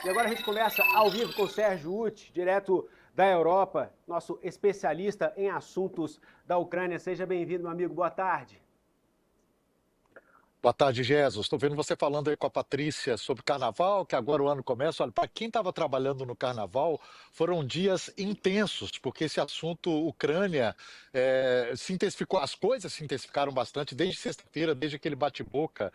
E agora a gente começa ao vivo com o Sérgio Uth, direto da Europa, nosso especialista em assuntos da Ucrânia. Seja bem-vindo, meu amigo. Boa tarde. Boa tarde, Jesus. Estou vendo você falando aí com a Patrícia sobre carnaval, que agora o ano começa. Olha, para quem estava trabalhando no carnaval, foram dias intensos, porque esse assunto Ucrânia se intensificou, as coisas se intensificaram bastante desde sexta-feira, desde aquele bate-boca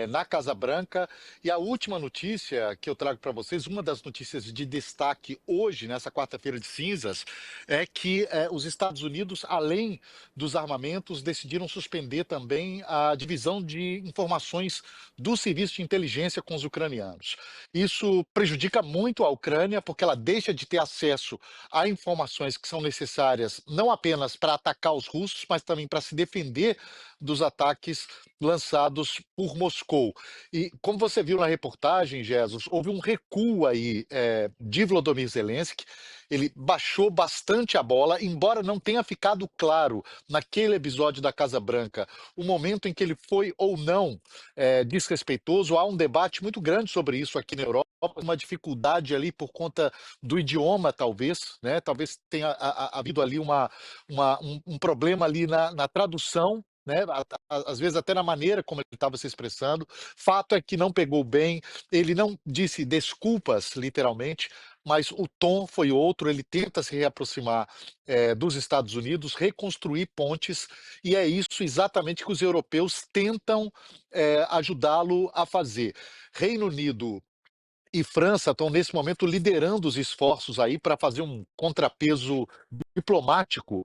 na Casa Branca. E a última notícia que eu trago para vocês, uma das notícias de destaque hoje, nessa quarta-feira de cinzas, é que os Estados Unidos, além dos armamentos, decidiram suspender também a divisão de informações do serviço de inteligência com os ucranianos. Isso prejudica muito a Ucrânia, porque ela deixa de ter acesso a informações que são necessárias não apenas para atacar os russos, mas também para se defender dos ataques lançados por Moscou. E como você viu na reportagem, Jesus, houve um recuo aí de Volodymyr Zelensky. Ele baixou bastante a bola, embora não tenha ficado claro naquele episódio da Casa Branca o momento em que ele foi ou não desrespeitoso. Há um debate muito grande sobre isso aqui na Europa, uma dificuldade ali por conta do idioma, talvez, né? Talvez tenha havido ali um problema ali na tradução, né? Às vezes até na maneira como ele estava se expressando. Fato é que não pegou bem, ele não disse desculpas, literalmente, mas o tom foi outro. Ele tenta se reaproximar dos Estados Unidos, reconstruir pontes, e é isso exatamente que os europeus tentam ajudá-lo a fazer. Reino Unido e França estão, nesse momento, liderando os esforços aí para fazer um contrapeso diplomático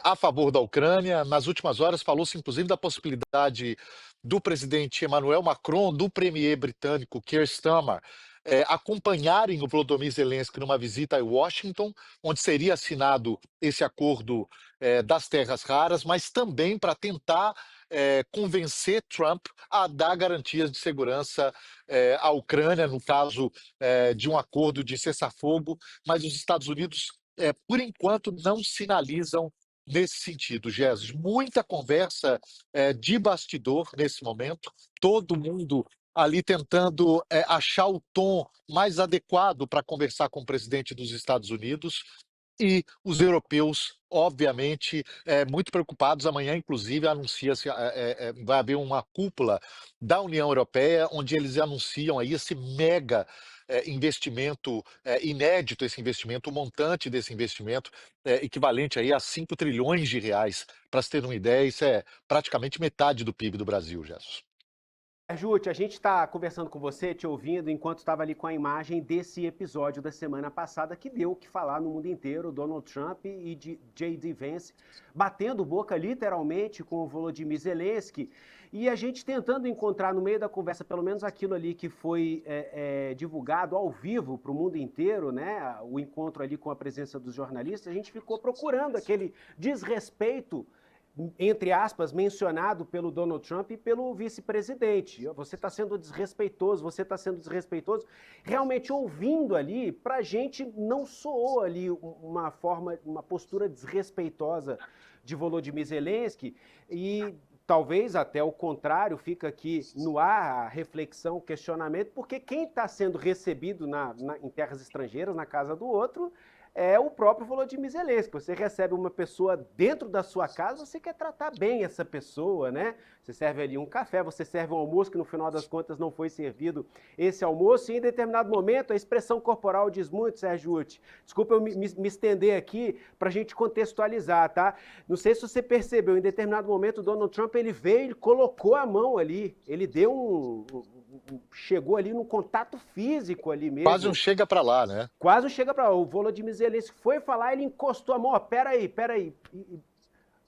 a favor da Ucrânia. Nas últimas horas, falou-se, inclusive, da possibilidade do presidente Emmanuel Macron, do premier britânico Keir Starmer, acompanharem o Volodymyr Zelensky numa visita a Washington, onde seria assinado esse acordo das terras raras, mas também para tentar convencer Trump a dar garantias de segurança à Ucrânia, no caso de um acordo de cessar-fogo, mas os Estados Unidos, por enquanto, não sinalizam nesse sentido, Jesus. Muita conversa de bastidor nesse momento, todo mundo ali tentando achar o tom mais adequado para conversar com o presidente dos Estados Unidos. E os europeus, obviamente, muito preocupados. Amanhã, inclusive, anuncia-se, vai haver uma cúpula da União Europeia, onde eles anunciam aí esse mega investimento inédito, esse investimento, o montante desse investimento equivalente aí a 5 trilhões de reais. Para se ter uma ideia, isso é praticamente metade do PIB do Brasil, Jesus. Jute, a gente está conversando com você, te ouvindo, enquanto estava ali com a imagem desse episódio da semana passada que deu o que falar no mundo inteiro, Donald Trump e J.D. Vance batendo boca literalmente com o Volodymyr Zelensky, e a gente tentando encontrar no meio da conversa pelo menos aquilo ali que foi divulgado ao vivo para o mundo inteiro, né? O encontro ali com a presença dos jornalistas, a gente ficou procurando aquele desrespeito, entre aspas, mencionado pelo Donald Trump e pelo vice-presidente. Você está sendo desrespeitoso, você está sendo desrespeitoso. Realmente, ouvindo ali, para a gente não soou ali uma forma, uma postura desrespeitosa de Volodymyr Zelensky, e talvez até o contrário, fica aqui no ar a reflexão, o questionamento, porque quem está sendo recebido em terras estrangeiras, na casa do outro, é o próprio Volodymyr Zelensky. Você recebe uma pessoa dentro da sua casa, você quer tratar bem essa pessoa, né? Você serve ali um café, você serve um almoço que no final das contas não foi servido esse almoço, e em determinado momento a expressão corporal diz muito, Sérgio Uth. Desculpa eu me estender aqui para a gente contextualizar, tá? Não sei se você percebeu, em determinado momento o Donald Trump ele veio, ele colocou a mão ali, ele deu chegou ali num contato físico ali Quase um mesmo. chega para lá, né? Quase chega para o Volodymyr Zelensky foi falar, ele encostou a mão, ó, peraí.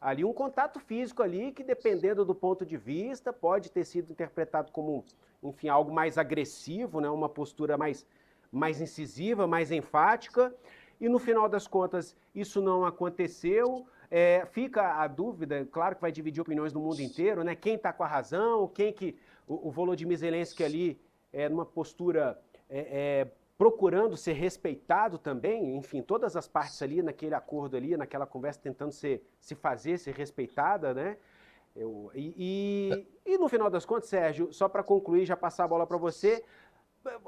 Ali um contato físico ali que, dependendo do ponto de vista, pode ter sido interpretado como, enfim, algo mais agressivo, né? Uma postura mais incisiva, mais enfática, e no final das contas isso não aconteceu. Fica a dúvida, claro que vai dividir opiniões no mundo inteiro, né? Quem está com a razão, quem que... O Volodymyr Zelensky ali, numa postura... procurando ser respeitado também, enfim, todas as partes ali naquele acordo ali, naquela conversa, tentando ser respeitada, né? E no final das contas, Sérgio, só para concluir, já passar a bola para você,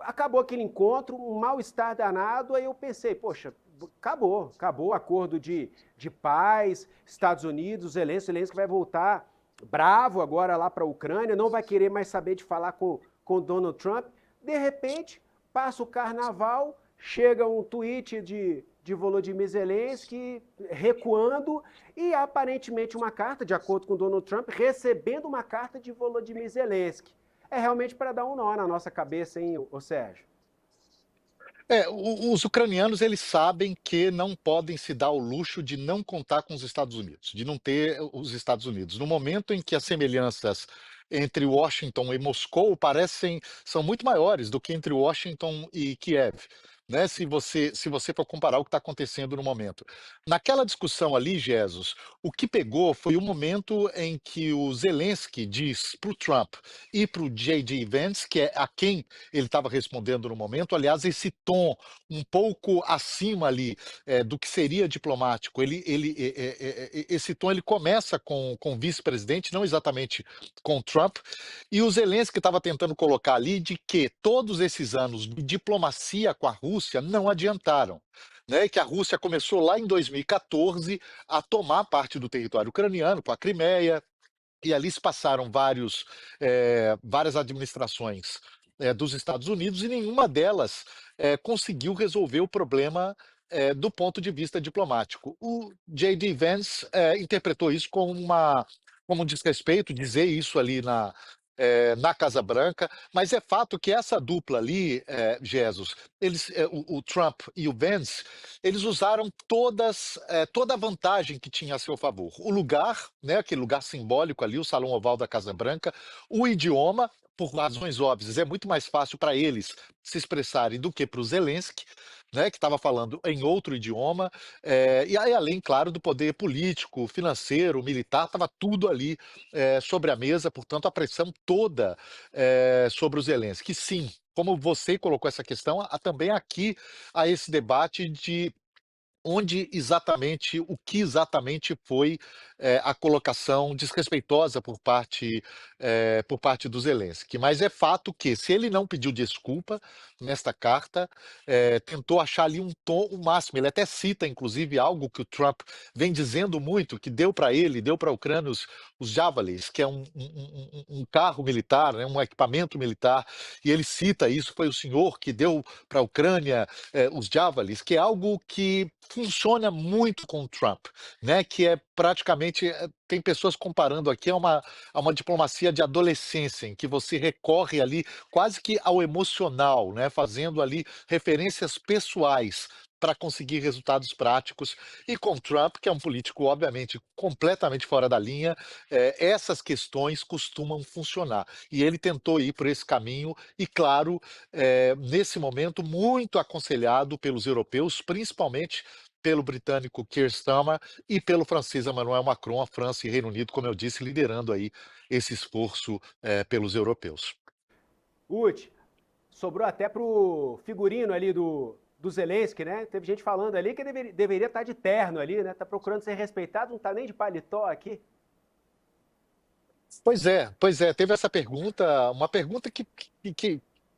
acabou aquele encontro, um mal-estar danado, aí eu pensei, poxa, acabou o acordo de paz, Estados Unidos, Zelensky vai voltar bravo agora lá para a Ucrânia, não vai querer mais saber de falar com Donald Trump. De repente, passa o carnaval, chega um tweet de Volodymyr Zelensky recuando e aparentemente uma carta, de acordo com Donald Trump, recebendo uma carta de Volodymyr Zelensky. É realmente para dar um nó na nossa cabeça, hein, ô Sérgio? Os ucranianos eles sabem que não podem se dar o luxo de não contar com os Estados Unidos, de não ter os Estados Unidos. No momento em que as semelhanças entre Washington e Moscou são muito maiores do que entre Washington e Kiev, né? Se você for comparar o que está acontecendo no momento. Naquela discussão ali, Jesus, o que pegou foi o momento em que o Zelensky diz para o Trump e para o J.D. Vance, que é a quem ele estava respondendo no momento. Aliás, esse tom um pouco acima ali do que seria diplomático, esse tom ele começa com o vice-presidente, não exatamente com Trump, e o Zelensky estava tentando colocar ali de que todos esses anos de diplomacia com a Rússia não adiantaram. Né, que a Rússia começou lá em 2014 a tomar parte do território ucraniano, com a Crimeia, e ali se passaram várias administrações dos Estados Unidos e nenhuma delas conseguiu resolver o problema do ponto de vista diplomático. O J.D. Vance interpretou isso como um desrespeito, dizer isso ali na Casa Branca, mas é fato que essa dupla ali, Jesus, o Trump e o Vance, eles usaram toda a vantagem que tinha a seu favor. O lugar, né, aquele lugar simbólico ali, o Salão Oval da Casa Branca, o idioma, por razões óbvias, é muito mais fácil para eles se expressarem do que para o Zelensky, né, que estava falando em outro idioma, e aí, além, claro, do poder político, financeiro, militar, estava tudo ali sobre a mesa, portanto, a pressão toda sobre o Zelensky. Sim, como você colocou essa questão, há também aqui há esse debate de o que exatamente foi a colocação desrespeitosa por parte do Zelensky. Mas é fato que, se ele não pediu desculpa nesta carta, tentou achar ali um tom o máximo. Ele até cita, inclusive, algo que o Trump vem dizendo muito, que deu para ele, deu para a Ucrânia os Javelins, que é um carro militar, né, um equipamento militar, e ele cita isso, foi o senhor que deu para a Ucrânia os Javelins, que é algo que funciona muito com o Trump, né? Que é praticamente, tem pessoas comparando aqui a uma diplomacia de adolescência, em que você recorre ali quase que ao emocional, né? Fazendo ali referências pessoais para conseguir resultados práticos. E com Trump, que é um político, obviamente, completamente fora da linha, essas questões costumam funcionar. E ele tentou ir por esse caminho, e claro, nesse momento, muito aconselhado pelos europeus, principalmente pelo britânico Keir Starmer e pelo francês Emmanuel Macron, a França e Reino Unido, como eu disse, liderando aí esse esforço pelos europeus. Uti, sobrou até pro figurino ali do Zelensky, né? Teve gente falando ali que deveria estar de terno ali, né? Tá procurando ser respeitado, não tá nem de paletó aqui. Pois é, teve essa pergunta, uma pergunta que,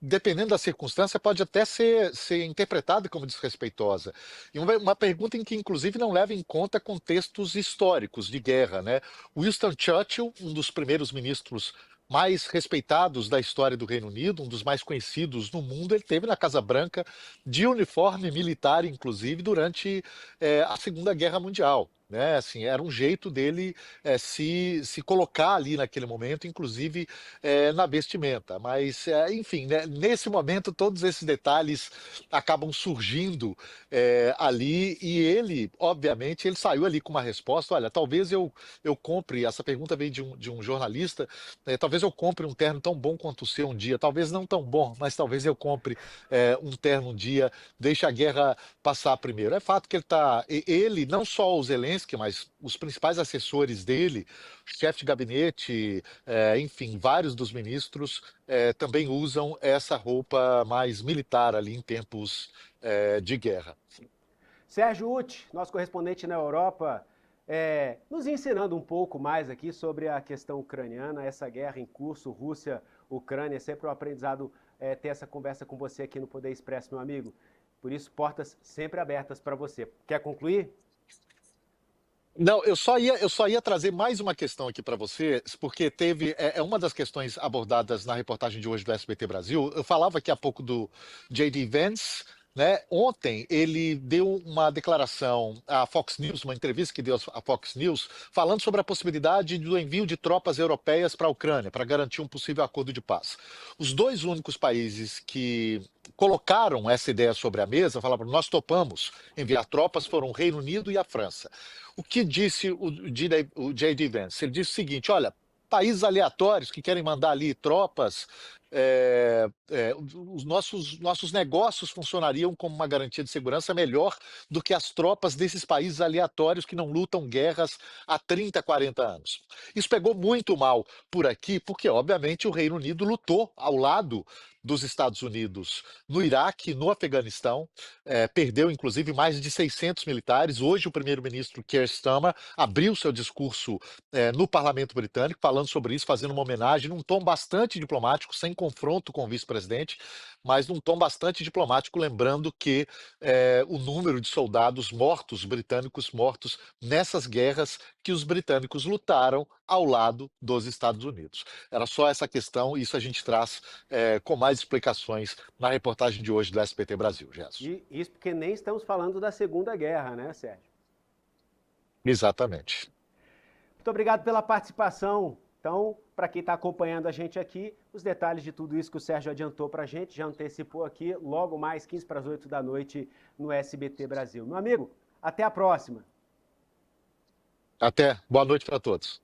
dependendo da circunstância, pode até ser interpretada como desrespeitosa. E uma pergunta em que, inclusive, não leva em conta contextos históricos de guerra, né? Winston Churchill, um dos primeiros ministros mais respeitados da história do Reino Unido, um dos mais conhecidos no mundo, ele teve na Casa Branca de uniforme militar, inclusive, durante a Segunda Guerra Mundial. Né, assim, era um jeito dele se colocar ali naquele momento, inclusive na vestimenta. Mas, enfim, né, nesse momento, todos esses detalhes acabam surgindo ali, e ele, obviamente, ele saiu ali com uma resposta: olha, talvez eu compre, essa pergunta veio de um jornalista, talvez eu compre um terno tão bom quanto o seu um dia, talvez não tão bom, mas talvez eu compre um terno um dia, deixe a guerra passar primeiro. É fato que ele, não só o Zelensky, mas os principais assessores dele, chefe de gabinete, enfim, vários dos ministros também usam essa roupa mais militar ali em tempos de guerra. Sérgio Uti, nosso correspondente na Europa, nos ensinando um pouco mais aqui sobre a questão ucraniana, essa guerra em curso, Rússia-Ucrânia, sempre um aprendizado ter essa conversa com você aqui no Poder Expresso, meu amigo. Por isso, portas sempre abertas para você. Quer concluir? Não, eu só ia trazer mais uma questão aqui para você, porque é uma das questões abordadas na reportagem de hoje do SBT Brasil. Eu falava aqui há pouco do J.D. Vance, né? Ontem ele deu uma declaração à Fox News, uma entrevista que deu à Fox News, falando sobre a possibilidade do envio de tropas europeias para a Ucrânia, para garantir um possível acordo de paz. Os dois únicos países que colocaram essa ideia sobre a mesa, falaram, nós topamos enviar tropas, foram o Reino Unido e a França. O que disse o J.D. Vance? Ele disse o seguinte, olha, países aleatórios que querem mandar ali tropas, os nossos negócios funcionariam como uma garantia de segurança melhor do que as tropas desses países aleatórios que não lutam guerras há 30, 40 anos. Isso pegou muito mal por aqui, porque, obviamente, o Reino Unido lutou ao lado dos Estados Unidos no Iraque, no Afeganistão, perdeu inclusive mais de 600 militares. Hoje o primeiro-ministro Keir Starmer abriu seu discurso no parlamento britânico, falando sobre isso, fazendo uma homenagem num tom bastante diplomático, sem confronto com o vice-presidente, mas num tom bastante diplomático, lembrando que o número de soldados mortos, britânicos mortos, nessas guerras que os britânicos lutaram ao lado dos Estados Unidos. Era só essa questão, isso a gente traz com mais explicações na reportagem de hoje do SBT Brasil, Gerson. E isso porque nem estamos falando da Segunda Guerra, né, Sérgio? Exatamente. Muito obrigado pela participação. Então, para quem está acompanhando a gente aqui, os detalhes de tudo isso que o Sérgio adiantou para a gente, já antecipou aqui, logo mais 15 para as 8 da noite no SBT Brasil. Meu amigo, até a próxima. Até. Boa noite para todos.